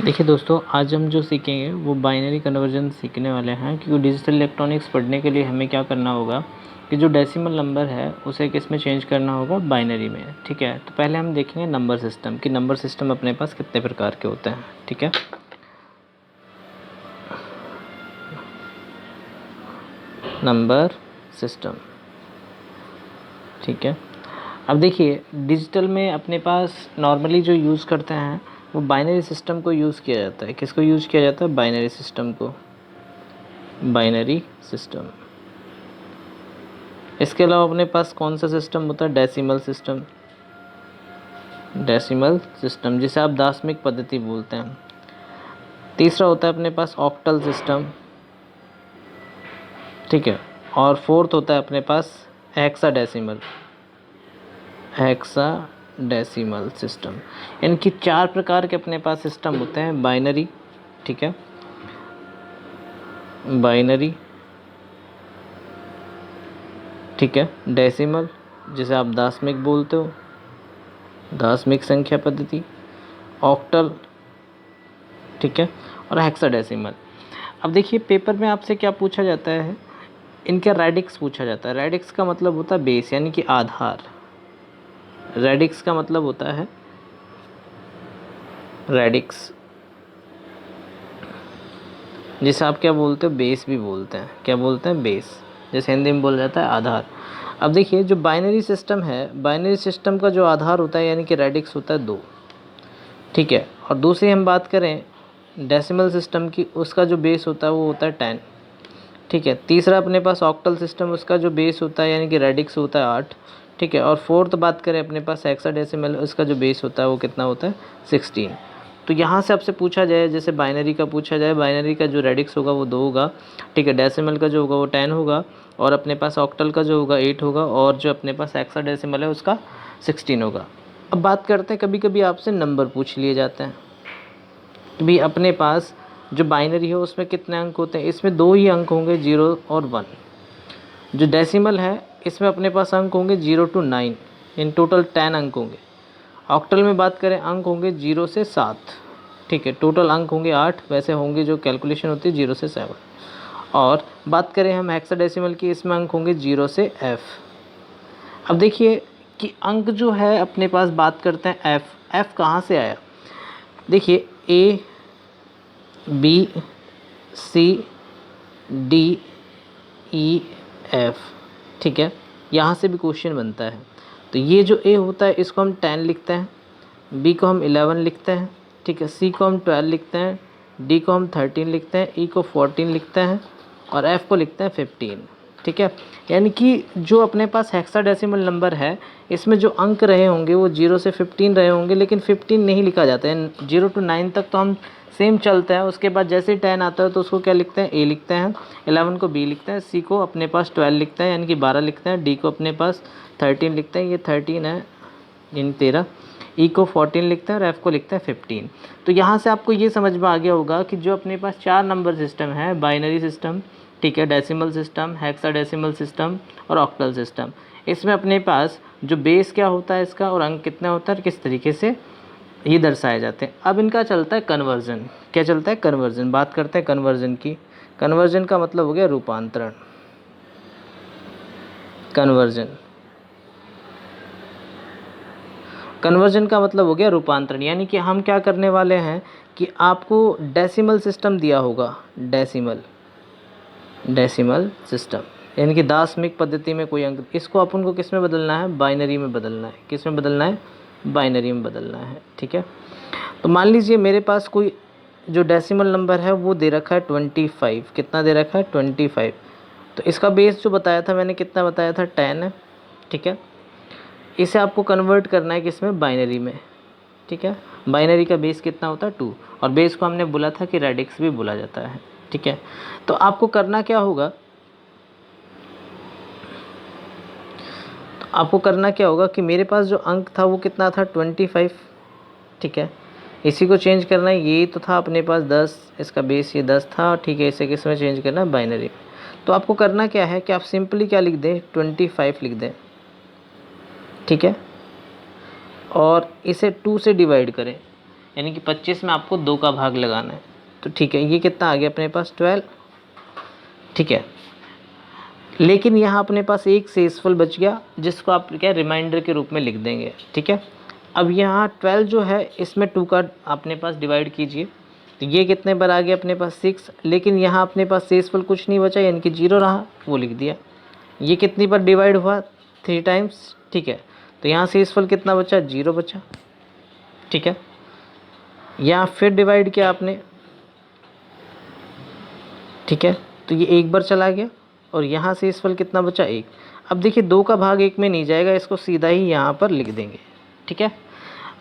देखिए दोस्तों, आज हम जो सीखेंगे वो बाइनरी कन्वर्जन सीखने वाले हैं। क्योंकि डिजिटल इलेक्ट्रॉनिक्स पढ़ने के लिए हमें क्या करना होगा कि जो डेसिमल नंबर है उसे किस में चेंज करना होगा, बाइनरी में। ठीक है, तो पहले हम देखेंगे नंबर सिस्टम कि नंबर सिस्टम अपने पास कितने प्रकार के होते हैं। ठीक है, नंबर सिस्टम। ठीक है, अब देखिए डिजिटल में अपने पास नॉर्मली जो यूज़ करते हैं वो बाइनरी सिस्टम को यूज़ किया जाता है। किसको यूज़ किया जाता है? बाइनरी सिस्टम को, बाइनरी सिस्टम। इसके अलावा अपने पास कौन सा सिस्टम होता है? डेसिमल सिस्टम, डेसिमल सिस्टम जिसे आप दाशमिक पद्धति बोलते हैं। तीसरा होता है अपने पास ऑक्टल सिस्टम। ठीक है, और फोर्थ होता है अपने पास हेक्साडेसिमल, हेक्साडेसिमल सिस्टम। इनकी 4 प्रकार के अपने पास सिस्टम होते हैं। बाइनरी, ठीक है, बाइनरी, ठीक है, डेसिमल जिसे आप दाशमिक बोलते हो, दाशमिक संख्या पद्धति, ऑक्टल, ठीक है, और हेक्साडेसिमल। अब देखिए पेपर में आपसे क्या पूछा जाता है, इनका रेडिक्स पूछा जाता है। रेडिक्स का मतलब होता है बेस, यानी कि आधार। रेडिक्स का मतलब होता है, रेडिक्स जिसे आप क्या बोलते हो? बेस भी बोलते हैं। क्या बोलते हैं? बेस, जैसे हिंदी में बोला जाता है आधार। अब देखिए जो बाइनरी सिस्टम है, बाइनरी सिस्टम का जो आधार होता है यानी कि रेडिक्स होता है 2। ठीक है, और दूसरी हम बात करें डेसिमल सिस्टम की, उसका जो बेस होता है वो होता है 10। ठीक है, तीसरा अपने पास ऑक्टल सिस्टम, उसका जो बेस होता है यानी कि रेडिक्स होता है 8। ठीक है, और फोर्थ बात करें अपने पास हेक्साडेसिमल, उसका जो बेस होता है वो कितना होता है? 16। तो यहाँ से आपसे पूछा जाए, जैसे बाइनरी का पूछा जाए, बाइनरी का जो रेडिक्स होगा वो 2 होगा। ठीक है, डेसिमल का जो होगा वो 10 होगा, और अपने पास ऑक्टल का जो होगा 8 होगा, और जो अपने पास हेक्साडेसिमल है उसका 16 होगा। अब बात करते हैं, कभी कभी आपसे नंबर पूछ लिए जाते हैं भी। अपने पास जो बाइनरी है उसमें कितने अंक होते हैं? इसमें 2 ही अंक होंगे, 0 और 1। जो डेसिमल है इसमें अपने पास अंक होंगे 0 to 9, इन टोटल 10 अंक होंगे। ऑक्टल में बात करें अंक होंगे 0 से 7। ठीक है, टोटल अंक होंगे 8, वैसे होंगे जो कैलकुलेशन होती है 0 से 7। और बात करें हम हेक्साडेसिमल की, इसमें अंक होंगे 0 से F। अब देखिए कि अंक जो है अपने पास, बात करते हैं F कहाँ से आया। देखिए A B C D E F, ठीक है, यहाँ से भी क्वेश्चन बनता है। तो ये जो A होता है इसको हम 10 लिखते हैं, B को हम 11 लिखते हैं, ठीक है, C को हम 12 लिखते हैं, D को हम 13 लिखते हैं, E को 14 लिखते हैं, और F को लिखते हैं 15। ठीक है, यानी कि जो अपने पास हेक्साडेसिमल नंबर है इसमें जो अंक रहे होंगे वो 0 से 15 रहे होंगे, लेकिन 15 नहीं लिखा जाता है। 0 to 9 तक तो हम सेम चलता है, उसके बाद जैसे ही 10 आता है तो उसको क्या लिखते हैं? A लिखते हैं, 11 को B लिखते हैं, C को अपने पास 12 लिखते हैं यानी कि 12 लिखते हैं, D को अपने पास 13 लिखते हैं, ये 13 है, इन 13, E को 14 लिखते हैं, और F को लिखते हैं 15। तो यहाँ से आपको ये समझ में आ गया होगा कि जो अपने पास 4 नंबर सिस्टम है, बाइनरी सिस्टम, ठीक है, डेसिमल सिस्टम, हेक्साडेसिमल सिस्टम और ऑक्टल सिस्टम, इसमें अपने पास जो बेस क्या होता है इसका और अंक कितना होता है, किस तरीके से ये दर्शाए जाते हैं। अब इनका चलता है कन्वर्जन। क्या चलता है? कन्वर्जन। बात करते हैं कन्वर्जन की। कन्वर्जन का मतलब हो गया रूपांतरण। कन्वर्जन, कन्वर्जन का मतलब हो गया रूपांतरण, यानी कि हम क्या करने वाले हैं कि आपको डेसिमल सिस्टम दिया होगा, डेसिमल, डेसिमल सिस्टम यानी कि दाशमिक पद्धति में कोई अंक, इसको अपन को किस में बदलना है? बाइनरी में बदलना है। किस में बदलना है? बाइनरी में बदलना है। ठीक है, तो मान लीजिए मेरे पास कोई जो डेसिमल नंबर है वो दे रखा है 25। कितना दे रखा है? 25। तो इसका बेस जो बताया था मैंने, कितना बताया था? 10 है। ठीक है, इसे आपको कन्वर्ट करना है किसमें? बाइनरी में। ठीक है, बाइनरी का बेस कितना होता है? 2, और बेस को हमने बोला था कि रेडिक्स भी बोला जाता है। ठीक है, तो आपको करना क्या होगा, आपको करना क्या होगा कि मेरे पास जो अंक था वो कितना था? 25। ठीक है, इसी को चेंज करना है, ये तो था अपने पास 10, इसका बेस ये 10 था। ठीक है, इसे किस में चेंज करना है? बाइनरी में। तो आपको करना क्या है कि आप सिंपली क्या लिख दें? 25 लिख दें। ठीक है, और इसे 2 से डिवाइड करें, यानी कि 25 में आपको 2 का भाग लगाना है। तो ठीक है, ये कितना आ गया अपने पास 12। ठीक है, लेकिन यहाँ अपने पास एक शेषफल बच गया जिसको आप क्या रिमाइंडर के रूप में लिख देंगे। ठीक है, अब यहाँ 12 जो है इसमें 2 का अपने पास डिवाइड कीजिए, तो ये कितने बार आ गया अपने पास 6, लेकिन यहाँ अपने पास शेषफल कुछ नहीं बचा यानी कि 0 रहा, वो लिख दिया। ये कितनी बार डिवाइड हुआ 3 टाइम्स। ठीक है, तो यहाँ शेषफल कितना बचा 0 बचा। ठीक है, यहाँ फिर डिवाइड किया आपने। ठीक है, तो ये एक बार चला गया और यहाँ शेषफल कितना बचा 1। अब देखिए 2 का भाग 1 में नहीं जाएगा, इसको सीधा ही यहाँ पर लिख देंगे। ठीक है,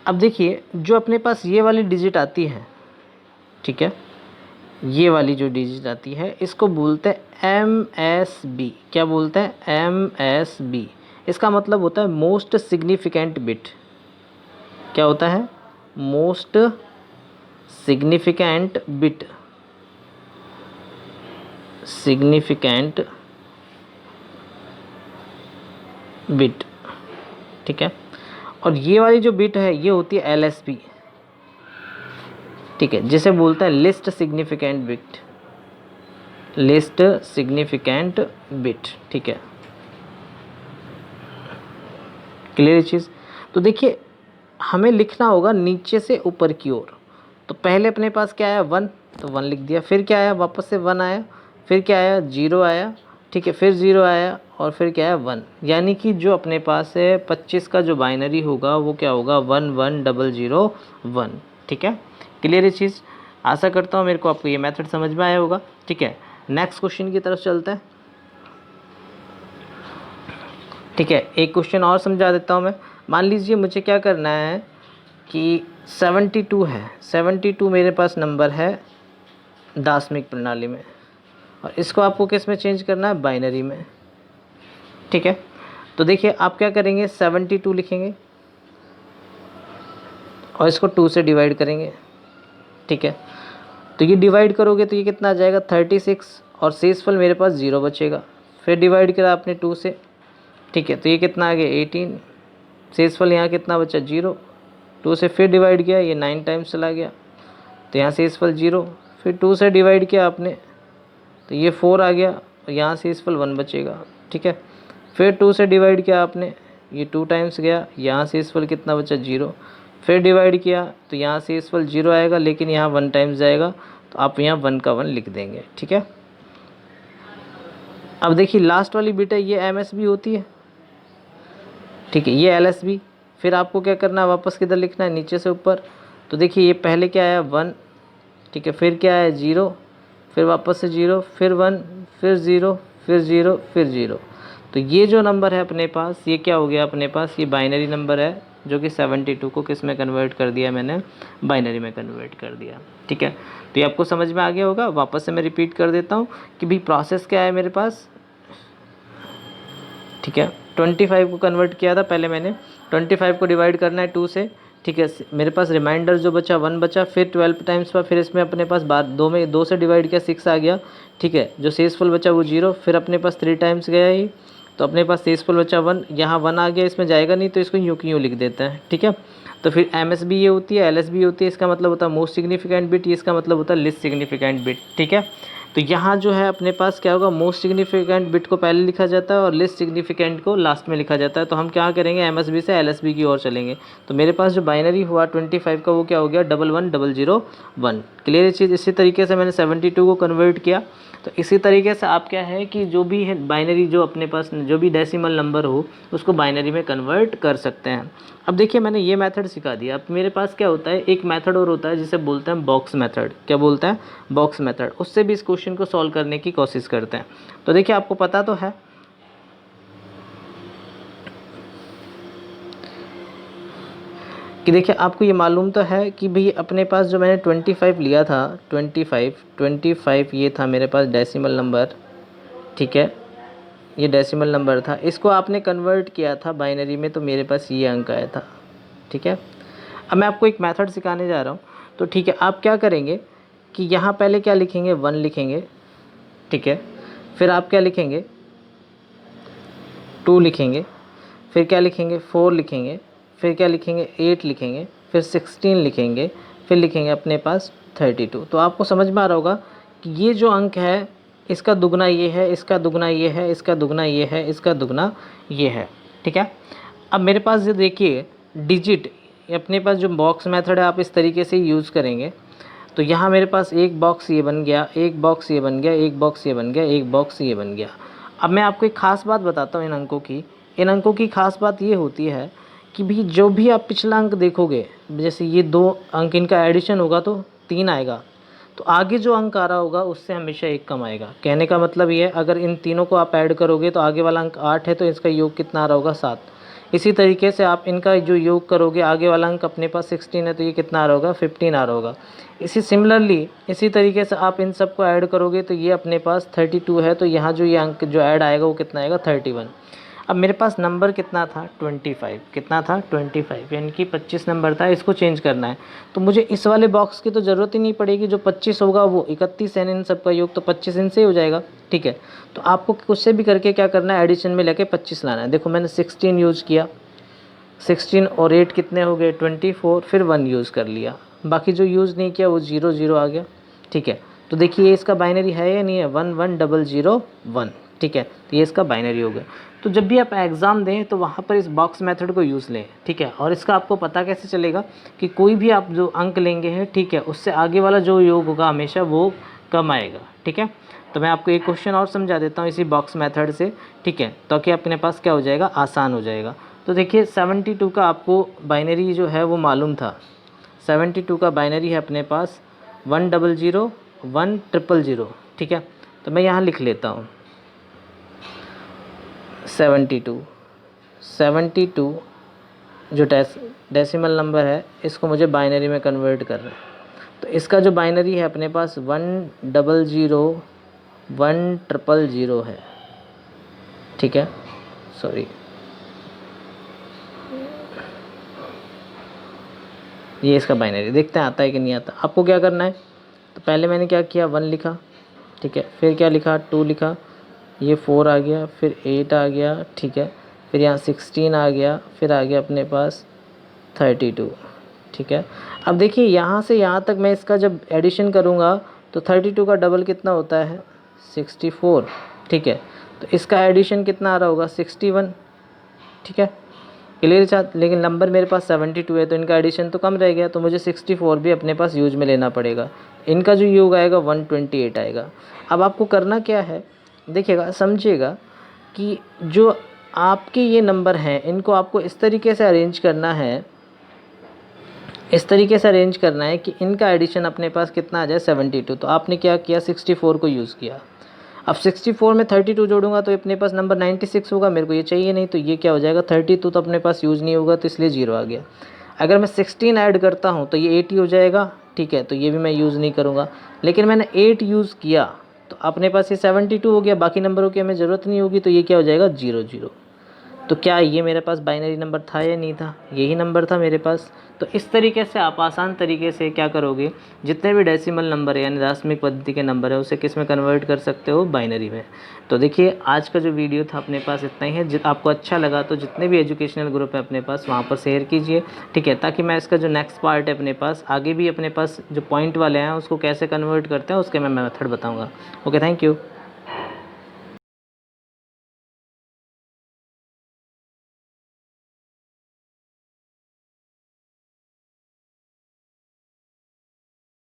अब देखिए जो अपने पास ये वाली डिजिट आती है, ठीक है, ये वाली जो डिजिट आती है इसको बोलते हैं MSB। क्या बोलते हैं MSB। इसका मतलब होता है मोस्ट सिग्निफिकेंट बिट। क्या होता है most significant bit, significant bit. ठीक है, और ये वाली जो बिट है ये होती है LSB। ठीक है, जिसे बोलते हैं least significant bit, least significant bit. ठीक है, क्लियर चीज़। तो देखिए हमें लिखना होगा नीचे से ऊपर की ओर। तो पहले अपने पास क्या आया 1, तो 1 लिख दिया, फिर क्या आया वापस से 1 आया, फिर क्या आया 0 आया। ठीक है, फिर 0 आया और फिर क्या है 1, यानी कि जो अपने पास है 25 का जो बाइनरी होगा वो क्या होगा 11001। ठीक है, क्लियर है चीज़। आशा करता हूँ मेरे को आपको ये मेथड समझ में आया होगा। ठीक है, नेक्स्ट क्वेश्चन की तरफ चलते हैं। ठीक है, एक क्वेश्चन और समझा देता हूँ मैं। मान लीजिए मुझे क्या करना है कि 72 है, 72 मेरे पास नंबर है दार्शनिक प्रणाली में, और इसको आपको किस में चेंज करना है बाइनरी में। ठीक है, तो देखिए आप क्या करेंगे 72 लिखेंगे और इसको 2 से डिवाइड करेंगे। ठीक है, तो ये डिवाइड करोगे तो ये कितना आ जाएगा 36, और शेषफल मेरे पास 0 बचेगा। फिर डिवाइड करा आपने 2 से। ठीक है, तो ये कितना आ गया 18, शेषफल यहाँ कितना बचा 0। 2 से फिर डिवाइड किया, ये 9 टाइम्स चला गया, तो यहाँ शेषफल 0। फिर 2 से डिवाइड किया आपने तो ये 4 आ गया, और यहाँ शेषफल 1 बचेगा। ठीक है, फिर 2 से डिवाइड किया आपने, ये 2 टाइम्स गया, यहाँ शेषफल कितना बचा 0। फिर डिवाइड किया तो यहाँ शेषफल 0 आएगा, लेकिन यहाँ 1 टाइम्स जाएगा, तो आप यहाँ 1 का 1 लिख देंगे। ठीक है, अब देखिए लास्ट वाली बिट है ये MSB होती है। ठीक है, ये LSB। फिर आपको क्या करना है वापस किधर लिखना है नीचे से ऊपर। तो देखिए ये पहले क्या आया 1, ठीक है, फिर क्या आया 0, फिर वापस से 0, फिर 1, फिर 0, फिर 0, फिर 0। तो ये जो नंबर है अपने पास ये क्या हो गया अपने पास, ये बाइनरी नंबर है जो कि 72 को किस में कन्वर्ट कर दिया मैंने बाइनरी में कन्वर्ट कर दिया। ठीक है, तो ये आपको समझ में आ गया होगा। वापस से मैं रिपीट कर देता हूँ कि भाई प्रोसेस क्या है मेरे पास। ठीक है, 25 को कन्वर्ट किया था पहले मैंने, 25 को डिवाइड करना है 2 से। ठीक है, मेरे पास रिमाइंडर जो बचा 1 बचा, फिर 12 टाइम्स पर, फिर इसमें अपने पास बार 2 में 2 से डिवाइड किया 6 आ गया। ठीक है, जो शेषफल बचा वो 0, फिर अपने पास 3 टाइम्स गया ही, तो अपने पास शेषफल बचा 1, यहाँ 1 आ गया, इसमें जाएगा नहीं तो इसको यूँ की यूँ लिख देते हैं। ठीक है, तो फिर MSB ये होती है, LSB होती है, इसका मतलब होता है मोस्ट सिग्निफिकेंट बिट, ये इसका मतलब होता है लिस्ट सिग्निफिकेंट बिट। ठीक है, तो यहाँ जो है अपने पास क्या होगा मोस्ट सिग्निफिकेंट बिट को पहले लिखा जाता है और लिस्ट सिग्निफिकेंट को लास्ट में लिखा जाता है। तो हम क्या करेंगे MSB से LSB की ओर चलेंगे। तो मेरे पास जो बाइनरी हुआ 25 का वो क्या हो गया 11001। क्लियर चीज़। इसी तरीके से मैंने 72 को कन्वर्ट किया। तो इसी तरीके से आप क्या है कि जो भी है बाइनरी जो अपने पास जो भी डेसिमल नंबर हो उसको बाइनरी में कन्वर्ट कर सकते हैं। अब देखिए मैंने ये मेथड सिखा दिया। अब मेरे पास क्या होता है एक मेथड और होता है जिसे बोलते हैं बॉक्स मेथड। क्या बोलते हैं बॉक्स मेथड। उससे भी इस क्वेश्चन को सॉल्व करने की कोशिश करते हैं। तो देखिए आपको पता तो है कि देखिए आपको ये मालूम तो है कि भाई अपने पास जो मैंने 25 लिया था 25 ये था मेरे पास डेसिमल नंबर। ठीक है, ये डेसिमल नंबर था, इसको आपने कन्वर्ट किया था बाइनरी में तो मेरे पास ये अंक आया था। ठीक है, अब मैं आपको एक मेथड सिखाने जा रहा हूँ। तो ठीक है, आप क्या करेंगे कि यहाँ पहले क्या लिखेंगे 1 लिखेंगे। ठीक है, फिर आप क्या लिखेंगे 2 लिखेंगे, फिर क्या लिखेंगे 4 लिखेंगे, फिर क्या लिखेंगे 8 लिखेंगे, फिर 16 लिखेंगे, फिर लिखेंगे अपने पास 32। तो आपको समझ में आ रहा होगा कि ये जो अंक है इसका दुगना ये है, इसका दुगना ये है, इसका दुगना ये है, इसका दुगना ये है, ठीक है। अब मेरे पास ये देखिए डिजिट, अपने पास जो बॉक्स मेथड है आप इस तरीके से यूज़ करेंगे। तो यहाँ मेरे पास एक बॉक्स ये बन गया, एक बॉक्स ये बन गया, एक बॉक्स ये बन गया, एक बॉक्स ये बन गया। अब मैं आपको एक ख़ास बात बताता हूँ इन अंकों की। इन अंकों की ख़ास बात ये होती है कि भी जो भी आप पिछला अंक देखोगे, जैसे ये 2 अंक इनका एडिशन होगा तो 3 आएगा, तो आगे जो अंक आ रहा होगा उससे हमेशा 1 कम आएगा। कहने का मतलब ये है अगर इन तीनों को आप ऐड करोगे तो आगे वाला अंक 8 है तो इसका योग कितना आ रहा होगा 7। इसी तरीके से आप इनका जो योग करोगे, आगे वाला अंक अपने पास 16 है तो ये कितना आ रहा होगा 15 आ रहा होगा। सिमिलरली इसी तरीके से आप इन सब को ऐड करोगे तो ये अपने पास 32 है, तो यहाँ जो ये अंक जो ऐड आएगा वो कितना आएगा 31। अब मेरे पास नंबर कितना था 25, कितना था 25, यानी कि 25 नंबर था, इसको चेंज करना है। तो मुझे इस वाले बॉक्स की तो ज़रूरत ही नहीं पड़ेगी, जो 25 होगा वो 31 है, इन सब का योग तो 25 इनसे ही हो जाएगा, ठीक है। तो आपको कुछ से भी करके क्या करना है, एडिशन में लेके 25 लाना है। देखो मैंने 16 यूज़ किया, 16 और 8 कितने हो गए 24, फिर 1 यूज़ कर लिया, बाकी जो यूज़ नहीं किया वो 0 0 आ गया, ठीक है। तो देखिए इसका बाइनरी है या नहीं है, 1 1 0 0 1, ठीक है। तो ये इसका बाइनरी हो गया। तो जब भी आप एग्ज़ाम दें तो वहाँ पर इस बॉक्स मेथड को यूज़ लें, ठीक है। और इसका आपको पता कैसे चलेगा कि कोई भी आप जो अंक लेंगे हैं, ठीक है, उससे आगे वाला जो योग होगा हमेशा वो कम आएगा, ठीक है। तो मैं आपको एक क्वेश्चन और समझा देता हूँ इसी बॉक्स मेथड से, ठीक है, ताकि अपने पास क्या हो जाएगा, आसान हो जाएगा। तो देखिए 72 का आपको बाइनरी जो है वो मालूम था। 72 का बाइनरी है अपने पास 1 0 0 1 0 0, ठीक है। तो मैं यहाँ लिख लेता हूँ 72 जो डेसिमल नंबर है इसको मुझे बाइनरी में कन्वर्ट करना है। तो इसका जो बाइनरी है अपने पास 1 0 0 1 0 0 है, ठीक है, सॉरी ये इसका बाइनरी, देखते हैं आता है कि नहीं आता। आपको क्या करना है, तो पहले मैंने क्या किया 1 लिखा, ठीक है, फिर क्या लिखा 2 लिखा, ये 4 आ गया, फिर 8 आ गया, ठीक है, फिर यहाँ 16 आ गया, फिर आ गया अपने पास 32, ठीक है। अब देखिए यहाँ से यहाँ तक मैं इसका जब एडिशन करूँगा तो 32 का डबल कितना होता है 64, ठीक है। तो इसका एडिशन कितना आ रहा होगा 61, ठीक है, क्लियर चाहते। लेकिन नंबर मेरे पास 72 है तो इनका एडिशन तो कम रह गया, तो मुझे 64 भी अपने पास यूज में लेना पड़ेगा। इनका जो योग आएगा 128 आएगा। अब आपको करना क्या है, देखिएगा समझिएगा कि जो आपके ये नंबर हैं इनको आपको इस तरीके से अरेंज करना है, इस तरीके से अरेंज करना है कि इनका एडिशन अपने पास कितना आ जाए 72। तो आपने क्या किया 64 को यूज़ किया। अब 64 में 32 जोड़ूंगा तो अपने पास नंबर 96 होगा, मेरे को ये चाहिए नहीं, तो ये क्या हो जाएगा 32 तो अपने पास यूज़ नहीं होगा, तो इसलिए 0 आ गया। अगर मैं 16 ऐड करता हूँ तो ये 80 हो जाएगा, ठीक है, तो ये भी मैं यूज़ नहीं करूँगा। लेकिन मैंने 8 यूज़ किया तो अपने पास ये 72 हो गया, बाकी नंबरों की हमें ज़रूरत नहीं होगी, तो ये क्या हो जाएगा 0 0। तो क्या ये मेरे पास बाइनरी नंबर था या नहीं था, यही नंबर था मेरे पास। तो इस तरीके से आप आसान तरीके से क्या करोगे, जितने भी डेसिमल नंबर है यानी दशमिक पद्धति के नंबर है उसे किस में कन्वर्ट कर सकते हो, बाइनरी में। तो देखिए आज का जो वीडियो था अपने पास इतना ही है। आपको अच्छा लगा तो जितने भी एजुकेशनल ग्रुप है अपने पास वहाँ पर शेयर कीजिए, ठीक है, ताकि मैं इसका जो नेक्स्ट पार्ट है अपने पास आगे भी अपने पास जो पॉइंट वाले हैं उसको कैसे कन्वर्ट करते हैं उसके मैं मेथड बताऊँगा। Okay, thank you.